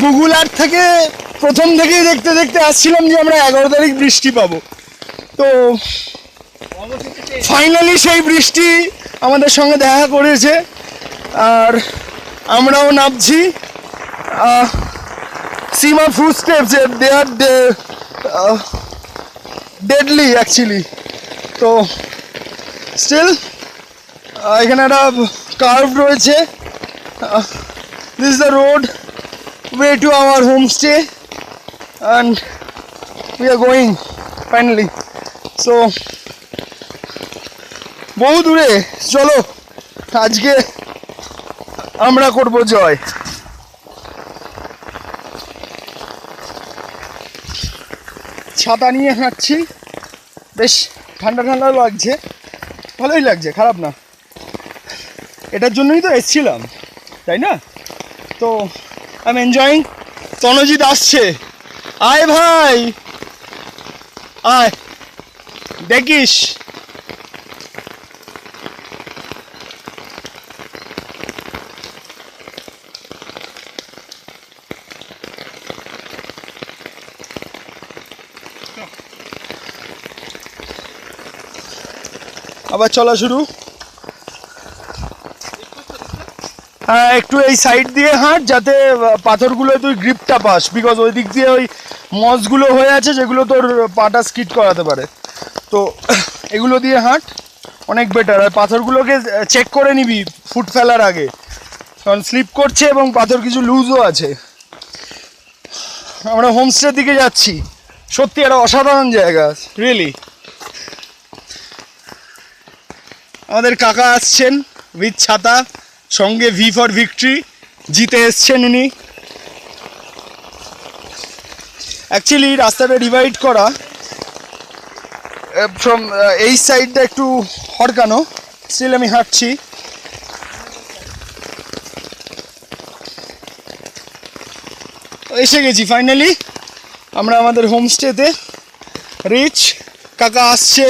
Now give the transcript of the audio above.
Google Earth থেকে প্রথম থেকেই দেখতে দেখতে আসছিলাম যে আমরা 11 তারিখ বৃষ্টি পাবো, তো ফাইনালি সেই বৃষ্টি আমাদের সঙ্গে দেখা করেছে আর আমরাও নামছি। see my footsteps, they are deadly actually. তো স্টিল এখানে একটা কার্ভ রয়েছে, this is the road way to our homestay and we are going finally. So বহু দূরে, চলো আজকে আমরা করব জয়। ছাতা নিয়ে হাঁটছি, বেশ ঠান্ডা ঠান্ডা লাগছে, ভালোই লাগছে, খারাপ না। এটার জন্যই তো এসছিলাম, তাই না? তো আই এম এনজয়িং। তনজিৎ আসছে, আয় ভাই আয়, দেখিস। আবার চলা শুরু। হ্যাঁ, একটু এই সাইড দিয়ে হাঁট যাতে পাথরগুলো তুই গ্রিপটা পাস, বিকজ ওই দিক দিয়ে ওই মসগুলো হয়ে আছে যেগুলো তোর পাটা স্কিড করাতে পারে। তো এগুলো দিয়ে হাঁট, অনেক বেটার। আর পাথরগুলোকে চেক করে নিবি ফুট ফেলার আগে, কারণ স্লিপ করছে এবং পাথর কিছু লুজও আছে। আমরা হোমস্টের দিকে যাচ্ছি, সত্যি একটা অসাধারণ জায়গা, রিয়েলি। আমাদের কাকা আসছেন উইথ ছাতা, সঙ্গে ভি ফর ভিক্টরি, জিতে এসছেন উনি। অ্যাকচুয়ালি রাস্তাটা ডিভাইড করা, ফ্রম এই সাইডটা একটু হরকানো, স্টিল আমি হাঁটছি। এসে গেছি ফাইনালি আমরা আমাদের হোমস্টেতে, রিচ। কাকা আসছে,